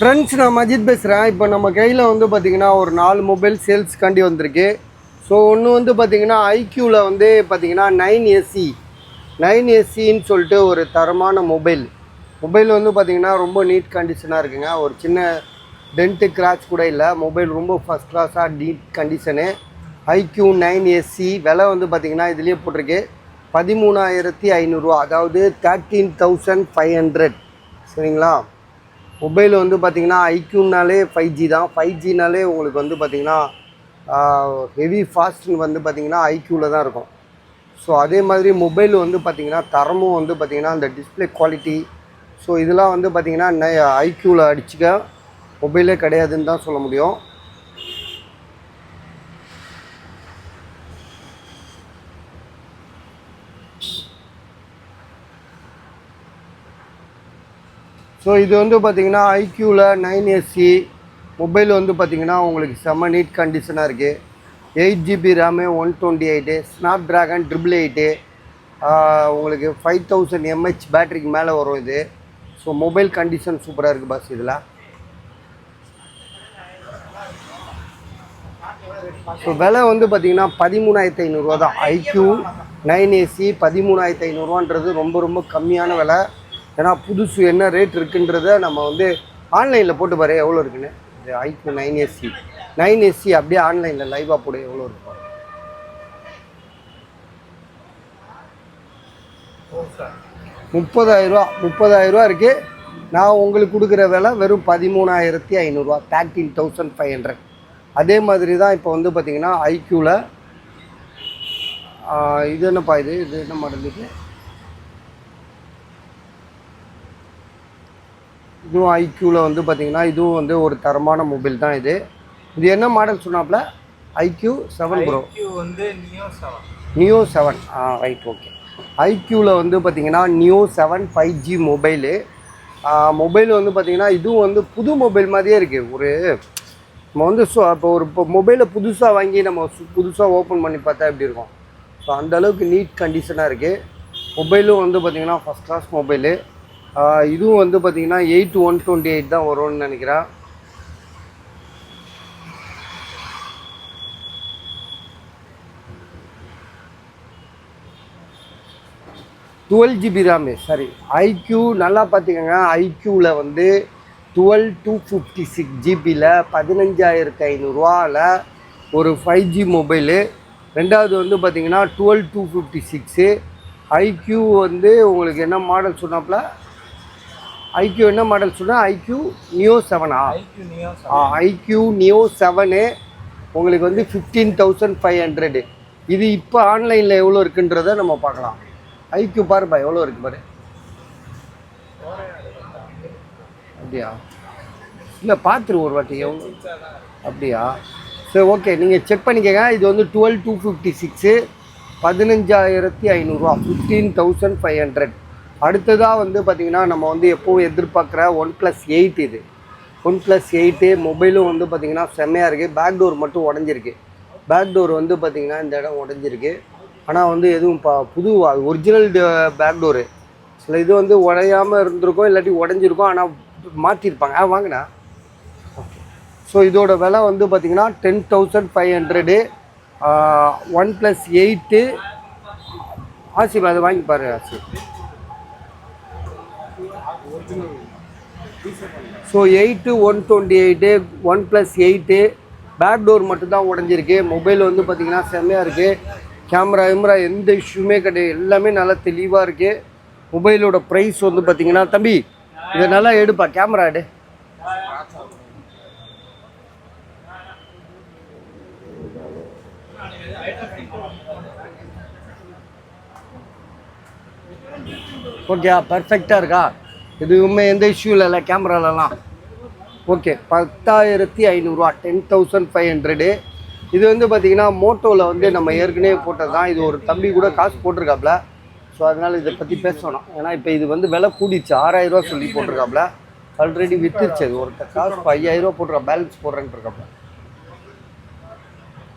Friends, நான் மஜித் பேசுகிறேன். இப்போ நம்ம கையில் வந்து பார்த்திங்கன்னா ஒரு 4 மொபைல் சேல்ஸ்க்காண்டி வந்திருக்கு. ஸோ ஒன்று வந்து பார்த்திங்கன்னா ஐக்யூவில் வந்து பார்த்திங்கன்னா 9SCன்னு சொல்லிட்டு ஒரு தரமான மொபைல் வந்து பார்த்திங்கன்னா ரொம்ப நீட் கண்டிஷனாக இருக்குங்க. ஒரு சின்ன டென்ட்டு கிராச் கூட இல்லை. மொபைல் ரொம்ப ஃபஸ்ட் கிளாஸாக நீட் கண்டிஷனு. ஐக்யூ 9SC விலை வந்து பார்த்திங்கன்னா இதுலேயே போட்டிருக்கு 13,500 அதாவது 13,500. சரிங்களா? மொபைல் வந்து பார்த்திங்கன்னா ஐக்யூனாலே 5G தான். 5Gனாலே உங்களுக்கு வந்து பார்த்திங்கன்னா ஹெவி ஃபாஸ்ட்னு வந்து பார்த்திங்கன்னா ஐக்யூவில் தான் இருக்கும். ஸோ அதே மாதிரி மொபைல் வந்து பார்த்திங்கன்னா தரமும் வந்து பார்த்திங்கன்னா அந்த டிஸ்பிளே குவாலிட்டி, ஸோ இதெல்லாம் வந்து பார்த்திங்கன்னா ஐக்யூவில் அடிச்சுக்க மொபைலே கிடையாதுன்னு தான் சொல்ல முடியும். ஸோ இது வந்து பார்த்திங்கன்னா ஐக்யூவில் 9SC மொபைல் வந்து பார்த்திங்கன்னா உங்களுக்கு செம்ம நீட் கண்டிஷனாக இருக்குது. 8GB ரேமு, 128 ஸ்னாப் ட்ராகன் 888, உங்களுக்கு 5000 mAh பேட்டரிக்கு மேலே வரும் இது. ஸோ மொபைல் கண்டிஷன் சூப்பராக இருக்குது பாஸ். இதில் ஸோ விலை வந்து பார்த்திங்கன்னா 13,500 தான். ஐக்யூ 9SC 13,500 ரொம்ப ரொம்ப கம்மியான விலை. ஏன்னா புதுசு என்ன ரேட் இருக்குன்றத நம்ம வந்து ஆன்லைனில் போட்டு பாரு எவ்வளோ இருக்குன்னு. இது ஐக்யூ 9SC அப்படியே ஆன்லைனில் லைவாக போட எவ்வளோ இருக்கும். முப்பதாயிரரூவா இருக்குது. நான் உங்களுக்கு கொடுக்குற விலை வெறும் 13,500, 13,500. அதே மாதிரி தான் இப்போ வந்து பார்த்திங்கன்னா ஐக்யூவில் இது என்னப்பா இது என்ன மாடல் இது? இதுவும் ஐக்யூவில் வந்து பார்த்திங்கன்னா இதுவும் வந்து ஒரு தரமான மொபைல் தான். இது என்ன மாடல் சொன்னாப்புல? ஐக்யூ 7 ப்ரோ வந்து நியோ 7. Right, okay. ஐக்யூவில் வந்து பார்த்திங்கன்னா நியோ 7 5G மொபைல் வந்து பார்த்திங்கன்னா இதுவும் வந்து புது மொபைல் மாதிரியே இருக்குது. நம்ம வந்து இப்போ மொபைலை புதுசாக வாங்கி நம்ம புதுசாக ஓப்பன் பண்ணி பார்த்தா எப்படி இருக்கும். ஸோ அந்தளவுக்கு நீட் கண்டிஷனாக இருக்குது. மொபைலும் வந்து பார்த்திங்கன்னா ஃபஸ்ட் கிளாஸ் மொபைலு. இதுவும் வந்து பார்த்திங்கன்னா 8128 தான் வரும்னு நினைக்கிறேன். GB RAM. சரி, ஐக்யூ நல்லா பார்த்துக்கோங்க. ஐக்யூவில் வந்து 256GB 15,500 ஒரு 5G மொபைலு. ரெண்டாவது வந்து பார்த்திங்கன்னா 12256. ஐக்யூ வந்து உங்களுக்கு என்ன மாடல் சொன்னாப்புல? ஐக்யூ என்ன மாடல் சொன்னால் ஐக்யூ நியோ 7. ஐக்யூ நியோ 7 உங்களுக்கு வந்து 15,500. இது இப்போ ஆன்லைனில் எவ்வளோ இருக்குன்றதை நம்ம பார்க்கலாம். ஐக்யூ பாருப்பா எவ்வளோ இருக்குது பாரு. அப்படியா? இல்லை பார்த்துரு ஒரு வாட்டி எவ்வளோ. அப்படியா? சரி, ஓகே, நீங்கள் செக் பண்ணிக்கங்க. இது வந்து 12256 15,500, 15,500. அடுத்ததாக வந்து பார்த்திங்கன்னா நம்ம வந்து எப்போவும் எதிர்பார்க்குற OnePlus 8. இது OnePlus 8 மொபைலும் வந்து பார்த்திங்கன்னா செம்மையாக இருக்குது. பேக் டோர் மட்டும் உடஞ்சிருக்கு. பேக் டோர் வந்து பார்த்திங்கன்னா இந்த இடம் உடஞ்சிருக்கு. ஆனால் வந்து எதுவும் புது ஒரிஜினல் பேக் டோரு. சில இது வந்து உடையாமல் இருந்திருக்கும், இல்லாட்டி உடஞ்சிருக்கும். ஆனால் மாற்றிருப்பாங்க. வாங்கினா ஓகே. ஸோ இதோட விலை வந்து பார்த்திங்கன்னா 10,500. OnePlus 8 ஆசிப் அதை வாங்கி பாரு Asif. So 8 128 OnePlus 8 back door மட்டும்தான் உடஞ்சிருக்கு. மொபைல் வந்து பார்த்திங்கன்னா செம்மையாக இருக்குது. கேமரா எந்த இஷ்யூமே கிடையாது. எல்லாமே நல்லா தெளிவாக இருக்குது. மொபைலோட ப்ரைஸ் வந்து பார்த்திங்கன்னா தம்பி இதை நல்லா எடுப்பா, கேமரா எடு. ஓகே, பர்ஃபெக்டாக இருக்கா? எதுவுமே எந்த இஷ்யூ இல்லைல்ல கேமராலலாம்? ஓகே, 10,500, 10,500. இது வந்து பார்த்திங்கன்னா மோட்டோவில் வந்து நம்ம ஏற்கனவே போட்டது தான். இது ஒரு தம்பி கூட காசு போட்டிருக்காப்புல. ஸோ அதனால் இதை பற்றி பேசணும். ஏன்னா இப்போ இது வந்து விலை கூடிச்சு. 6,000 சொல்லி போட்டிருக்காப்புல. ஆல்ரெடி விற்றுருச்சு. அது ஒரு காசு 5,000 போட்டிருக்கா, பேலன்ஸ் போடுறேன்ட்டு இருக்காப்புல.